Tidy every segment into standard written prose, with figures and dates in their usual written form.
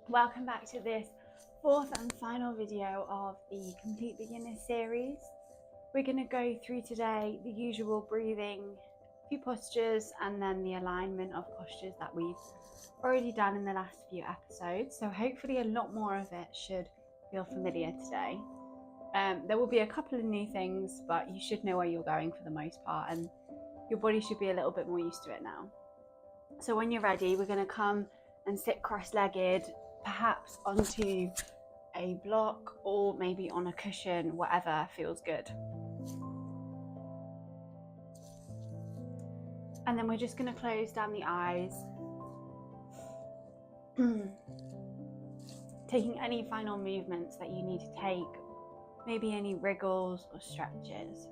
Welcome back to this fourth and final video of the Complete Beginner series. We're going to go through today the usual breathing, few postures, and then the alignment of postures that we've already done in the last few episodes. So hopefully a lot more of it should feel familiar today. There will be a couple of new things, but you should know where you're going for the most part, and your body should be a little bit more used to it now. So when you're ready, we're going to come and sit cross-legged, perhaps onto a block or maybe on a cushion, whatever feels good. And then we're just going to close down the eyes, taking any final movements that you need to take, maybe any wriggles or stretches.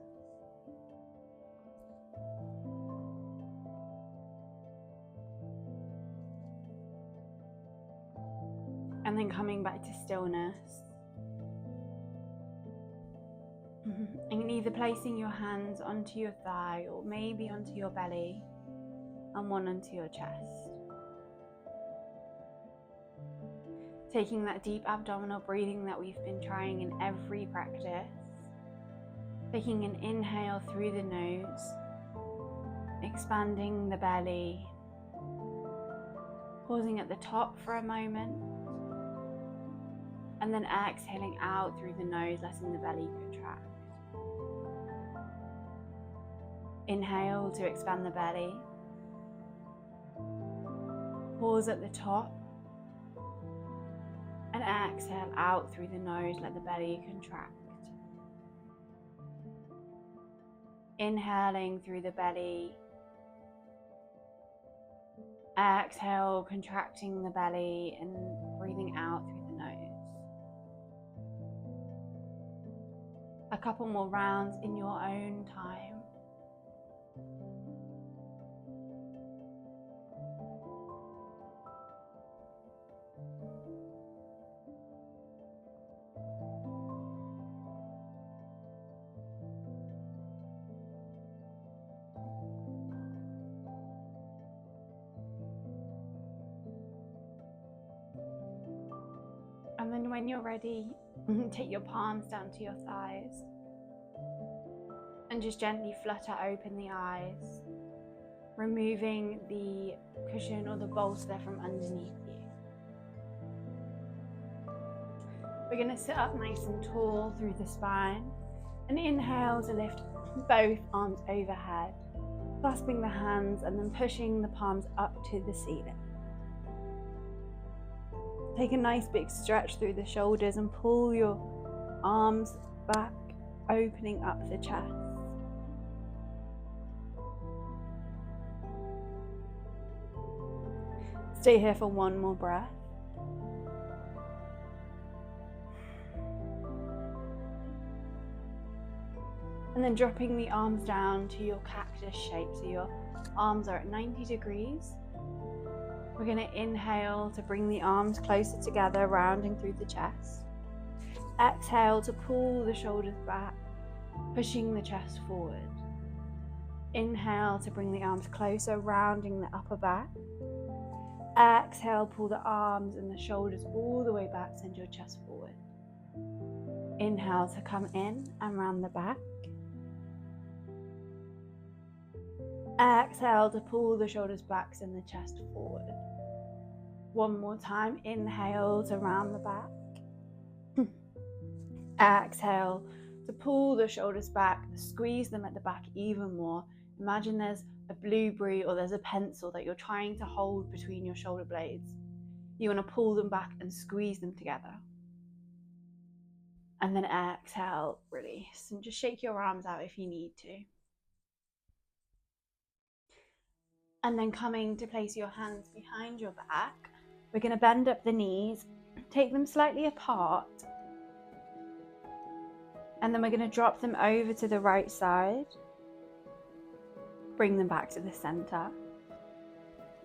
And then coming back to stillness. And either placing your hands onto your thigh or maybe onto your belly and one onto your chest. Taking that deep abdominal breathing that we've been trying in every practice. Taking an inhale through the nose, expanding the belly, pausing at the top for a moment, and then exhaling out through the nose, letting the belly contract. Inhale to expand the belly. Pause at the top. And exhale out through the nose, let the belly contract. Inhaling through the belly. Exhale, contracting the belly and breathing out through the nose. A couple more rounds in your own time. And then when you're ready, take your palms down to your thighs and just gently flutter open the eyes, removing the cushion or the bolster from underneath you. We're going to sit up nice and tall through the spine and inhale to lift both arms overhead, clasping the hands and then pushing the palms up to the ceiling. Take a nice big stretch through the shoulders and pull your arms back, opening up the chest. Stay here for one more breath. And then dropping the arms down to your cactus shape, so your arms are at 90 degrees. We're going to inhale to bring the arms closer together, rounding through the chest. Exhale to pull the shoulders back, pushing the chest forward. Inhale to bring the arms closer, rounding the upper back. Exhale, pull the arms and the shoulders all the way back, send your chest forward. Inhale to come in and round the back. Exhale to pull the shoulders back, send the chest forward. One more time, inhale to round the back. Exhale to pull the shoulders back, squeeze them at the back even more. Imagine there's a blueberry or there's a pencil that you're trying to hold between your shoulder blades. You want to pull them back and squeeze them together. And then exhale, release, and just shake your arms out if you need to. And then coming to place your hands behind your back, we're going to bend up the knees, take them slightly apart, and then we're going to drop them over to the right side, bring them back to the center,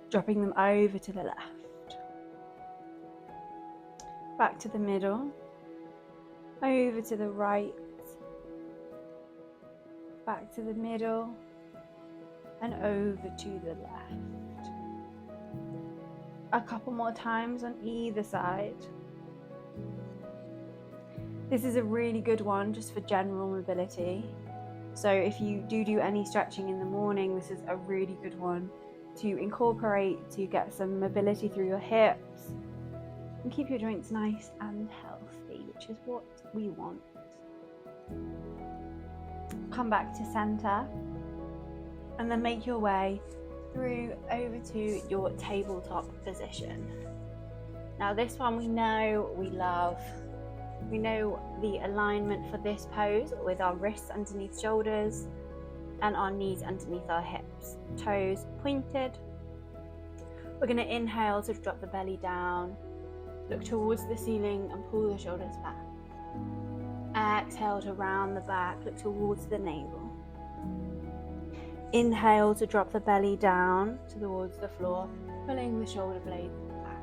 dropping them over to the left, back to the middle, over to the right, back to the middle, and over to the left. a couple more times on either side. This is a really good one just for general mobility. So if you do any stretching in the morning, this is a really good one to incorporate to get some mobility through your hips and keep your joints nice and healthy, which is what we want. Come back to center and then make your way through over to your tabletop position. Now this one we know we love. We know the alignment for this pose with our wrists underneath shoulders and our knees underneath our hips, toes pointed. We're going to inhale to drop the belly down, look towards the ceiling and pull the shoulders back. Exhale to round the back, look towards the navel. Inhale to drop the belly down towards the floor, pulling the shoulder blades back.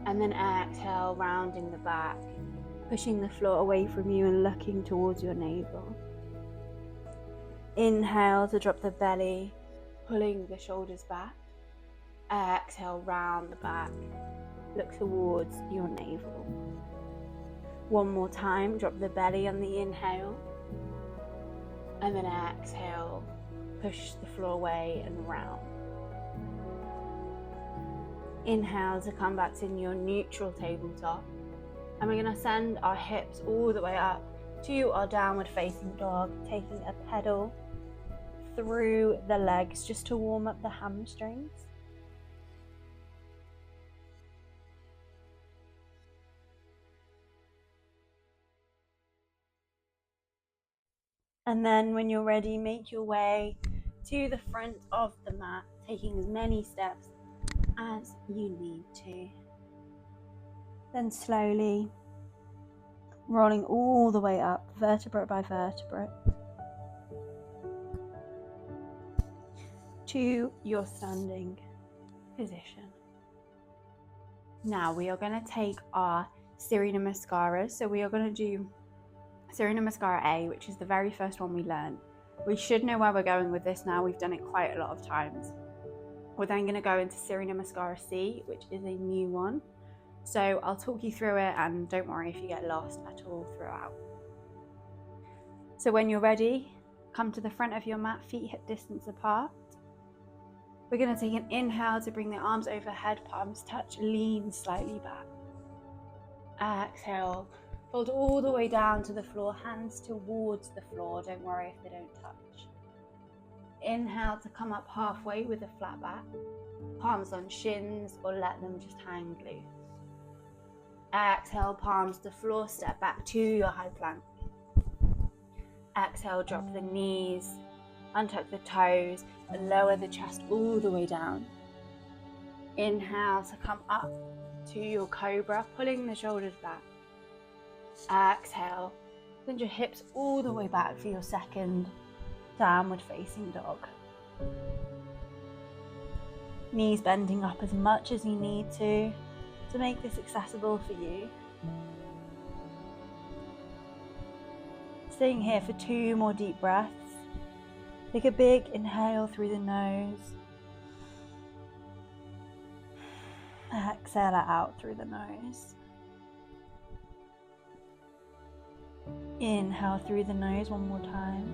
And then exhale, rounding the back, pushing the floor away from you and looking towards your navel. Inhale to drop the belly, pulling the shoulders back. Exhale, round the back, look towards your navel. One more time, drop the belly on the inhale. And then exhale, push the floor away and round. Inhale to come back to your neutral tabletop. And we're going to send our hips all the way up to our downward facing dog, taking a pedal through the legs just to warm up the hamstrings. And then when you're ready, make your way to the front of the mat, taking as many steps as you need to. Then slowly rolling all the way up, vertebra by vertebra, to your standing position. Now we are going to take our Surya Namaskara. So we are going to do Surya Namaskara A, which is the very first one we learned. We should know where we're going with this now. We've done it quite a lot of times. We're then going to go into Surya Namaskara C, which is a new one. So I'll talk you through it, and don't worry if you get lost at all throughout. So when you're ready, come to the front of your mat, feet hip distance apart. We're going to take an inhale to bring the arms overhead, palms touch, lean slightly back. Exhale, fold all the way down to the floor, hands towards the floor. Don't worry if they don't touch. Inhale to come up halfway with a flat back, palms on shins or let them just hang loose. Exhale, palms to floor, step back to your high plank. Exhale, drop the knees, untuck the toes, and lower the chest all the way down. Inhale to come up to your cobra, pulling the shoulders back. Exhale, send your hips all the way back for your second downward facing dog. Knees bending up as much as you need to make this accessible for you. Staying here for 2 more deep breaths. Take a big inhale through the nose. Exhale it out through the nose. Inhale through the nose one more time.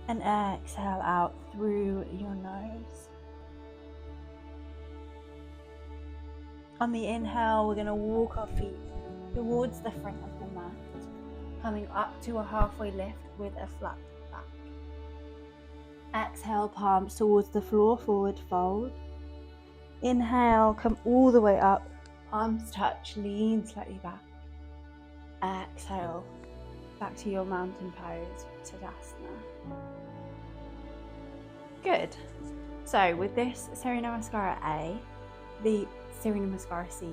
And exhale out through your nose. On the inhale, we're going to walk our feet towards the front of the mat, coming up to a halfway lift with a flat back. Exhale, palms towards the floor, forward fold. Inhale, come all the way up, palms touch, lean slightly back. Exhale, back to your mountain pose, Tadasana. Good. So with this Surya Namaskara A, the Surya Namaskara C,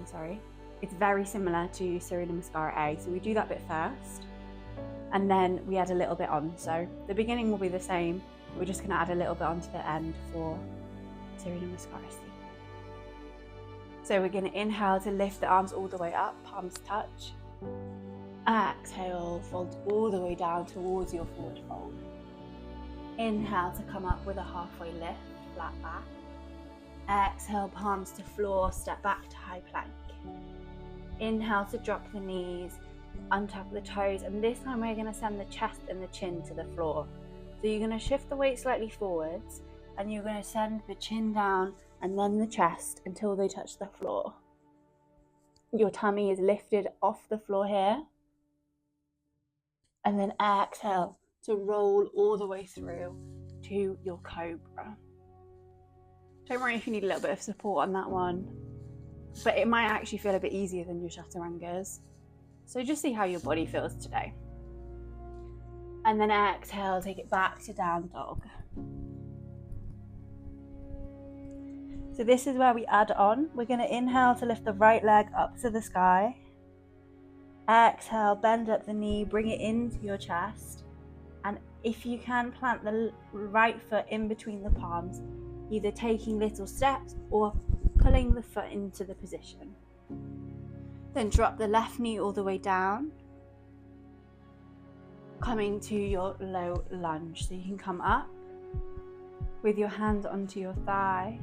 it's very similar to Surya Namaskara A. So we do that bit first, and then we add a little bit on. So the beginning will be the same. We're just going to add a little bit onto the end for Surya Namaskara C. So we're going to inhale to lift the arms all the way up, palms touch. Exhale, fold all the way down towards your forward fold. Inhale to come up with a halfway lift, flat back. Exhale, palms to floor, step back to high plank. Inhale to drop the knees, untuck the toes, and this time we're going to send the chest and the chin to the floor. So you're going to shift the weight slightly forwards, and you're going to send the chin down and then the chest until they touch the floor. Your tummy is lifted off the floor here. And then exhale to roll all the way through to your cobra. Don't worry if you need a little bit of support on that one, but it might actually feel a bit easier than your chaturangas. So just see how your body feels today. And then exhale, take it back to down dog. So this is where we add on. We're going to inhale to lift the right leg up to the sky. Exhale, bend up the knee, bring it into your chest. And if you can, plant the right foot in between the palms, either taking little steps or pulling the foot into the position. Then drop the left knee all the way down, coming to your low lunge. So you can come up with your hands onto your thigh,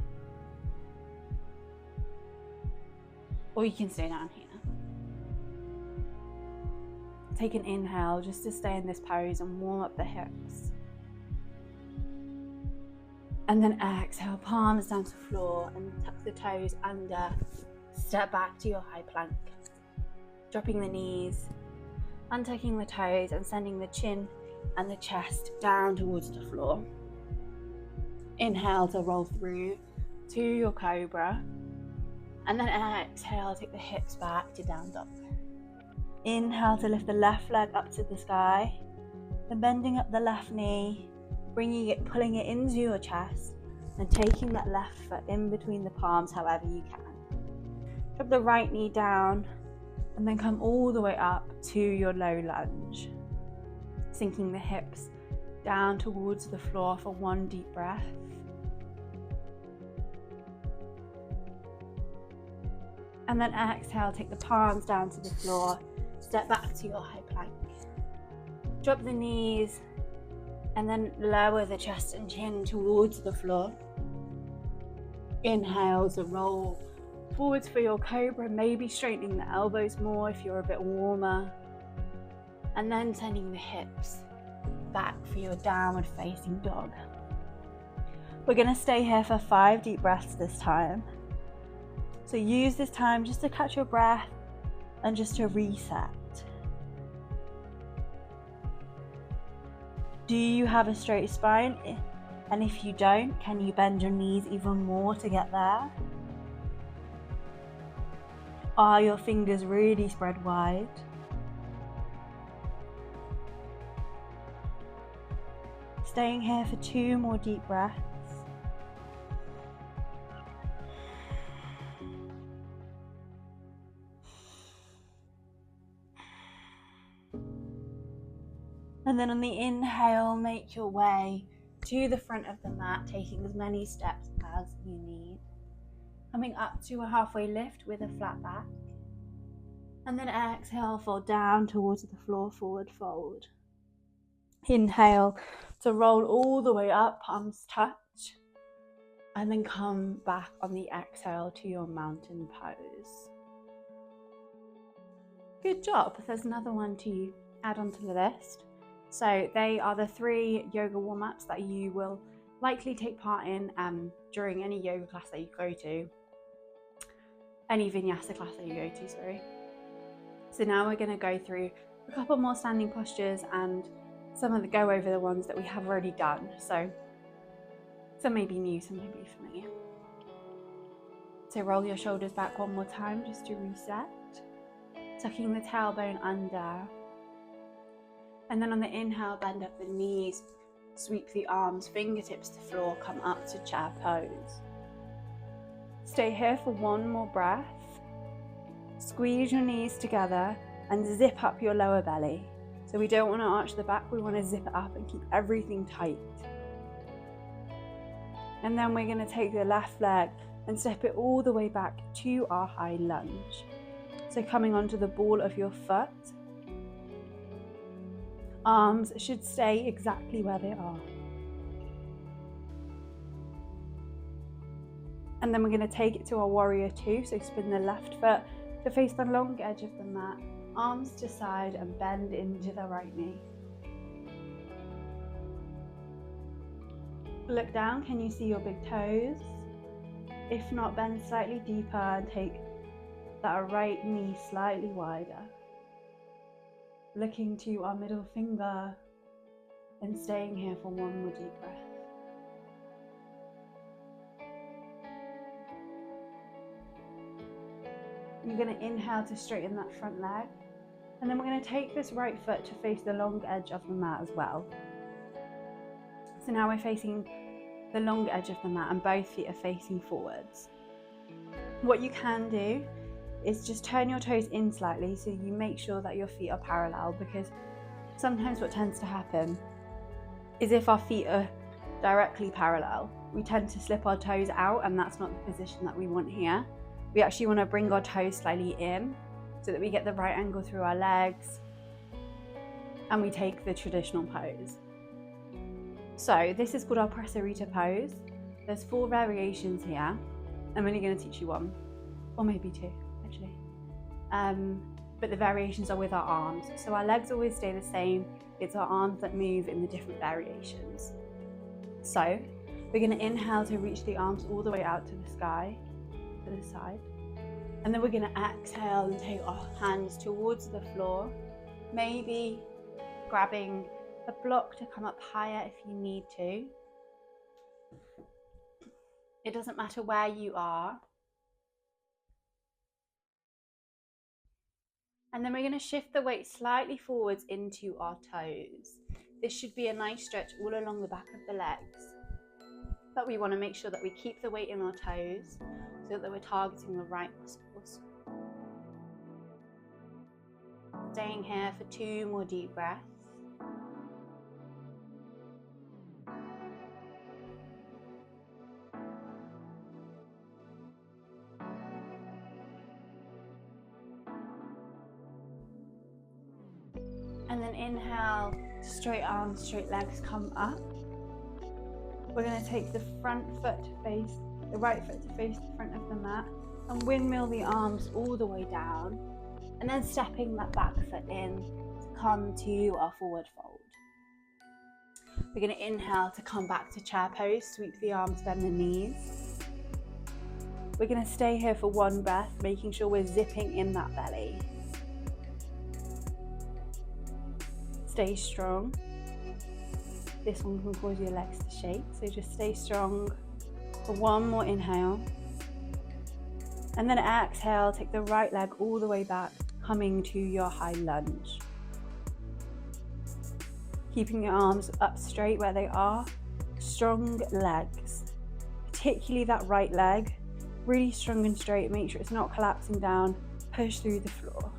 or you can stay down here. Take an inhale just to stay in this pose and warm up the hips. And then exhale, palms down to floor and tuck the toes under. Step back to your high plank. Dropping the knees, untucking the toes and sending the chin and the chest down towards the floor. Inhale to roll through to your cobra. And then exhale, take the hips back to down dog. Inhale to lift the left leg up to the sky. Then bending up the left knee, pulling it into your chest and taking that left foot in between the palms however you can. Drop the right knee down and then come all the way up to your low lunge. Sinking the hips down towards the floor for one deep breath. And then exhale, take the palms down to the floor, step back to your high plank. Drop the knees and then lower the chest and chin towards the floor. Inhale to roll forwards for your cobra, maybe straightening the elbows more if you're a bit warmer. And then sending the hips back for your downward facing dog. We're going to stay here for 5 deep breaths this time. So use this time just to catch your breath and just to reset. Do you have a straight spine? And if you don't, can you bend your knees even more to get there? Are your fingers really spread wide? Staying here for 2 more deep breaths. And then on the inhale, make your way to the front of the mat, taking as many steps as you need. Coming up to a halfway lift with a flat back. And then exhale, fall down towards the floor, forward fold. Inhale to roll all the way up, palms touch. And then come back on the exhale to your mountain pose. Good job. There's another one to add onto the list. So they are the 3 yoga warm-ups that you will likely take part in during any yoga class that you go to. Any vinyasa class that you go to, sorry. So now we're going to go through a couple more standing postures and go over the ones that we have already done. So some may be new, some may be familiar. So roll your shoulders back one more time just to reset. Tucking the tailbone under. And then on the inhale, bend up the knees, sweep the arms, fingertips to floor, come up to chair pose. Stay here for 1 more breath. Squeeze your knees together and zip up your lower belly. So we don't want to arch the back, we want to zip it up and keep everything tight. And then we're going to take the left leg and step it all the way back to our high lunge. So coming onto the ball of your foot. Arms should stay exactly where they are. And then we're going to take it to our warrior two. So spin the left foot to face the long edge of the mat, arms to side and bend into the right knee. Look down, can you see your big toes? If not, bend slightly deeper and take that right knee slightly wider. Looking to our middle finger and staying here for one more deep breath. You're going to inhale to straighten that front leg, and then we're going to take this right foot to face the long edge of the mat as well. So now we're facing the long edge of the mat and both feet are facing forwards. What you can do is just turn your toes in slightly so you make sure that your feet are parallel, because sometimes what tends to happen is if our feet are directly parallel, we tend to slip our toes out, and that's not the position that we want here. We actually want to bring our toes slightly in so that we get the right angle through our legs and we take the traditional pose. So this is called our Prasarita pose. There's 4 variations here. I'm only going to teach you one, or maybe 2 actually. But the variations are with our arms. So our legs always stay the same. It's our arms that move in the different variations. So we're going to inhale to reach the arms all the way out to the sky, to the side. And then we're going to exhale and take our hands towards the floor, maybe grabbing a block to come up higher if you need to. It doesn't matter where you are. And then we're going to shift the weight slightly forwards into our toes. This should be a nice stretch all along the back of the legs. But we want to make sure that we keep the weight in our toes so that we're targeting the right muscles. Staying here for 2 more deep breaths. And then inhale, straight arms, straight legs come up. We're going to take the right foot to face the front of the mat and windmill the arms all the way down, and then stepping that back foot in to come to our forward fold. We're going to inhale to come back to chair pose, sweep the arms, bend the knees. We're going to stay here for 1 breath, making sure we're zipping in that belly. Stay strong. This one can cause your legs to shake, so just stay strong for 1 more inhale. And then exhale, take the right leg all the way back, coming to your high lunge. Keeping your arms up straight where they are. Strong legs, particularly that right leg, really strong and straight. Make sure it's not collapsing down. Push through the floor.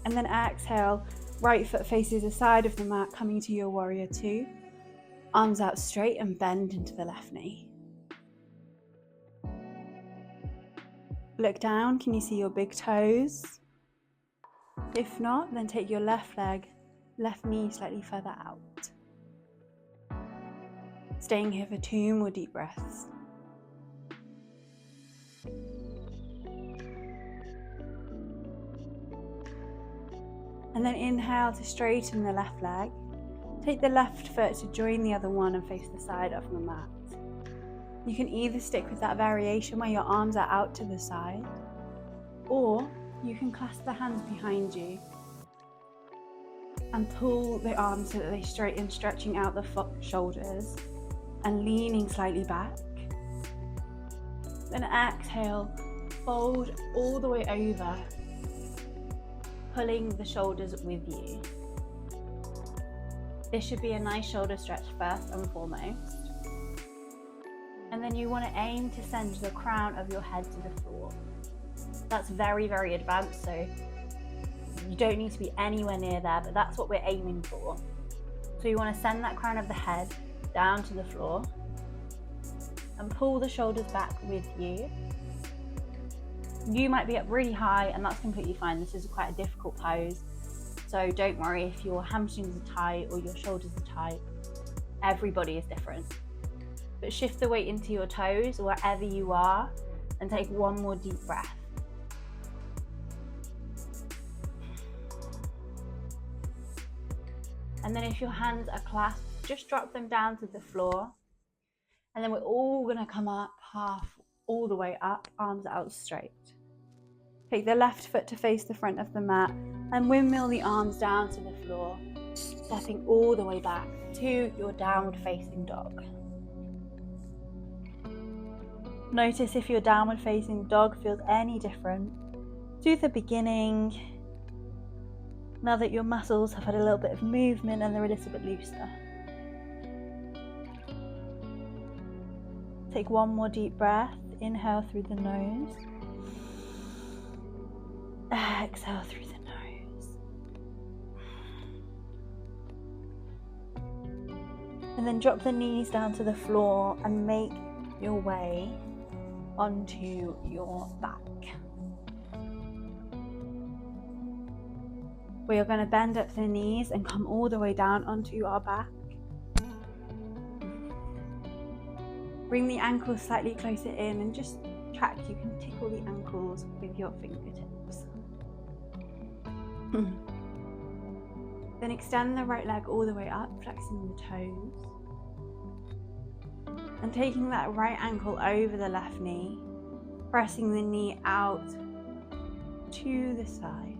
And then exhale, right foot faces the side of the mat, coming to your warrior two. Arms out straight and bend into the left knee. Look down, can you see your big toes? If not, then take your left leg, left knee slightly further out. Staying here for 2 more deep breaths. And then inhale to straighten the left leg. Take the left foot to join the other one and face the side of the mat. You can either stick with that variation where your arms are out to the side, or you can clasp the hands behind you and pull the arms so that they straighten, stretching out the shoulders and leaning slightly back. Then exhale, fold all the way over, pulling the shoulders with you. This should be a nice shoulder stretch first and foremost. And then you want to aim to send the crown of your head to the floor. That's very, very advanced, so you don't need to be anywhere near there, but that's what we're aiming for. So you want to send that crown of the head down to the floor and pull the shoulders back with you. You might be up really high, and that's completely fine. This is quite a difficult pose, so don't worry if your hamstrings are tight or your shoulders are tight. Everybody is different. but shift the weight into your toes wherever you are and take one more deep breath. And then if your hands are clasped, just drop them down to the floor. And then we're all gonna come up half, all the way up, arms out straight. Take the left foot to face the front of the mat and windmill the arms down to the floor, stepping all the way back to your downward facing dog. Notice if your downward facing dog feels any different to the beginning, now that your muscles have had a little bit of movement and they're a little bit looser. Take one more deep breath. Inhale through the nose. Exhale through the nose. And then drop the knees down to the floor and make your way onto your back. We are going to bend up the knees and come all the way down onto our back. Bring the ankles slightly closer in and just track. You can tickle the ankles with your fingertips. Then extend the right leg all the way up, flexing the toes. And taking that right ankle over the left knee, pressing the knee out to the side.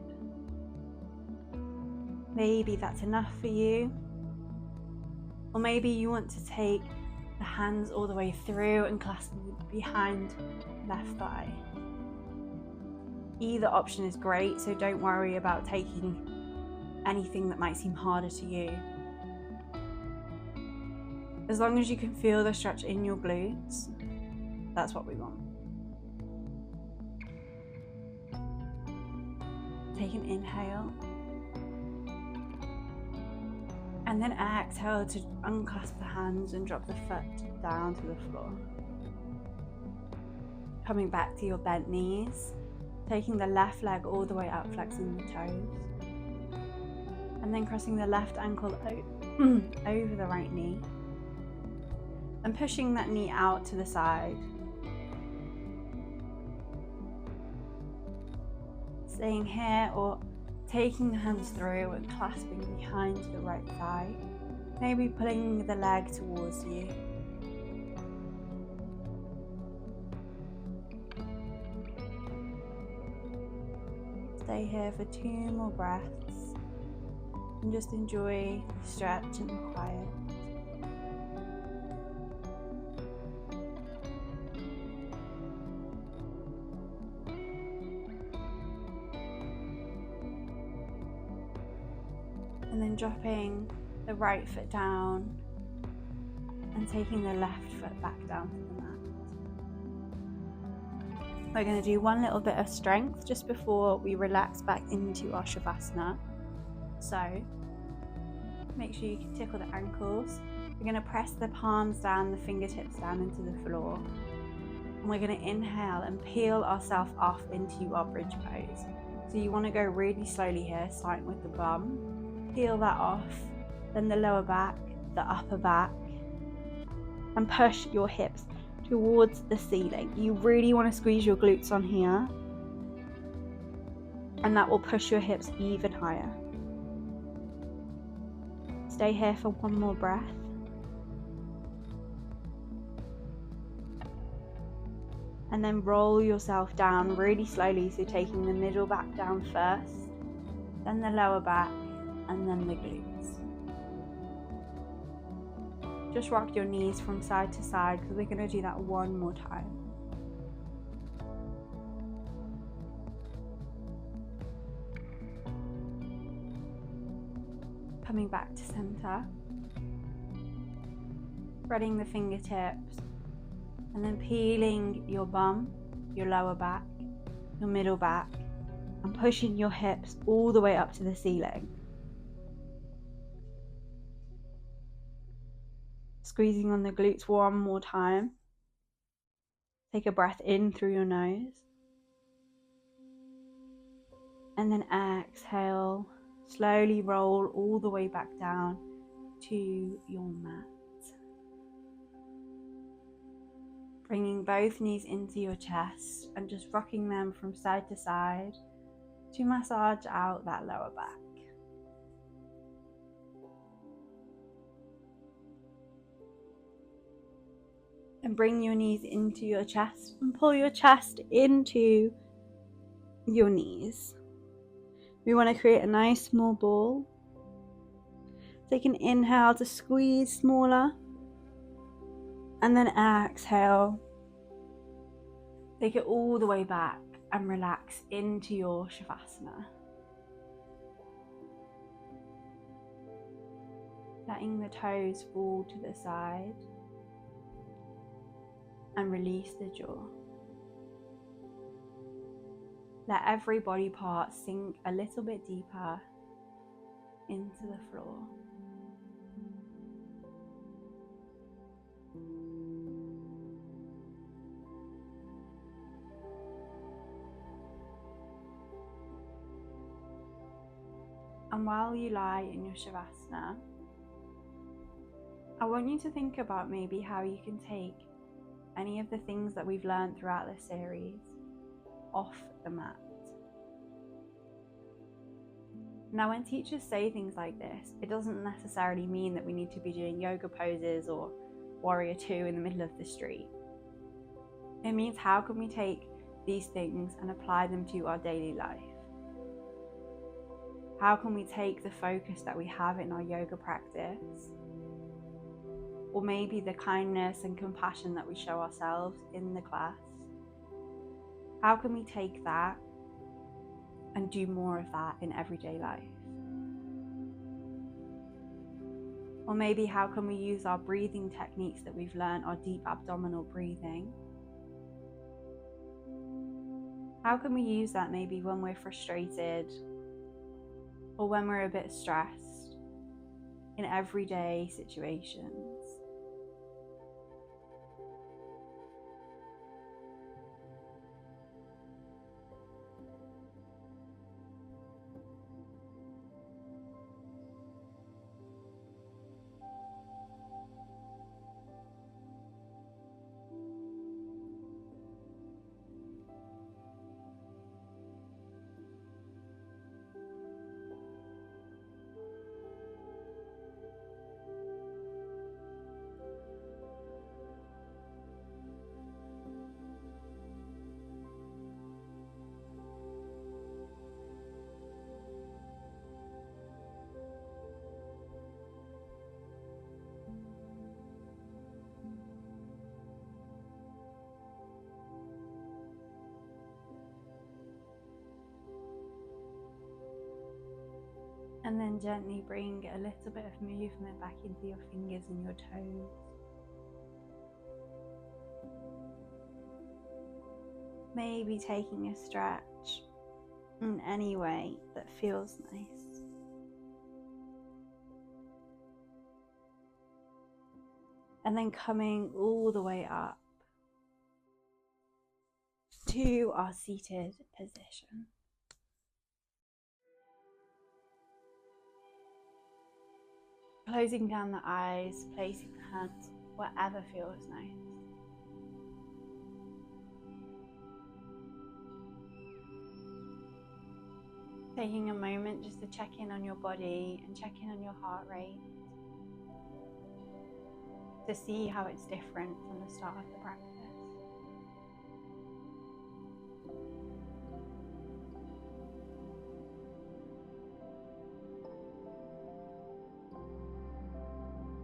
Maybe that's enough for you. Or maybe you want to take the hands all the way through and clasp behind left thigh. Either option is great, so don't worry about taking anything that might seem harder to you. As long as you can feel the stretch in your glutes, that's what we want. Take an inhale. And then exhale to unclasp the hands and drop the foot down to the floor. Coming back to your bent knees, taking the left leg all the way up, flexing the toes. And then crossing the left ankle over the right knee. And pushing that knee out to the side. Staying here or taking the hands through and clasping behind the right thigh, maybe pulling the leg towards you. Stay here for 2 more breaths and just enjoy the stretch and the quiet. And then dropping the right foot down and taking the left foot back down to the mat. We're going to do one little bit of strength just before we relax back into our Shavasana. So make sure you can tickle the ankles. We're going to press the palms down, the fingertips down into the floor. And we're going to inhale and peel ourselves off into our bridge pose. So you want to go really slowly here, starting with the bum. Peel that off, then the lower back, the upper back, and push your hips towards the ceiling. You really want to squeeze your glutes on here, and that will push your hips even higher. Stay here for 1 more breath. And then roll yourself down really slowly, so taking the middle back down first, then the lower back, and then the glutes. Just rock your knees from side to side because we're going to do that 1 more time. Coming back to center. Spreading the fingertips and then peeling your bum, your lower back, your middle back, and pushing your hips all the way up to the ceiling. Squeezing on the glutes 1 more time. Take a breath in through your nose. And then exhale, slowly roll all the way back down to your mat. Bringing both knees into your chest and just rocking them from side to side to massage out that lower back. And bring your knees into your chest and pull your chest into your knees. We want to create a nice small ball. Take an inhale to squeeze smaller, and then exhale. Take it all the way back and relax into your Shavasana. Letting the toes fall to the side and release the jaw. Let every body part sink a little bit deeper into the floor. And while you lie in your Shavasana, I want you to think about maybe how you can take any of the things that we've learned throughout this series off the mat. Now, when teachers say things like this, it doesn't necessarily mean that we need to be doing yoga poses or warrior two in the middle of the street. It means how can we take these things and apply them to our daily life? How can we take the focus that we have in our yoga practice, or maybe the kindness and compassion that we show ourselves in the class, how can we take that and do more of that in everyday life? Or maybe how can we use our breathing techniques that we've learned, our deep abdominal breathing? How can we use that maybe when we're frustrated or when we're a bit stressed in everyday situations? And then gently bring a little bit of movement back into your fingers and your toes. Maybe taking a stretch in any way that feels nice. And then coming all the way up to our seated position. Closing down the eyes, placing the hands wherever feels nice. Taking a moment just to check in on your body and check in on your heart rate, to see how it's different from the start of the practice.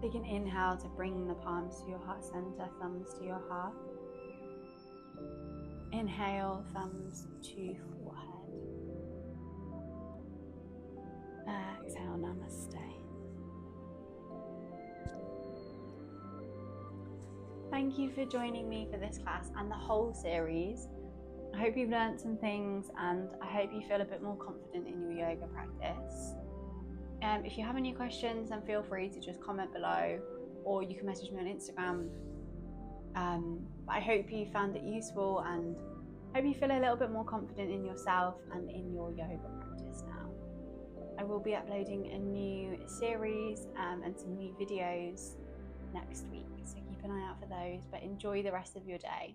Take an inhale to bring the palms to your heart center, thumbs to your heart. Inhale, thumbs to forehead. Exhale, namaste. Thank you for joining me for this class and the whole series. I hope you've learned some things and I hope you feel a bit more confident in your yoga practice. If you have any questions, then feel free to just comment below, or you can message me on Instagram. I hope you found it useful and hope you feel a little bit more confident in yourself and in your yoga practice now. I will be uploading a new series and some new videos next week, so keep keep an eye out for those, but enjoy the rest of your day.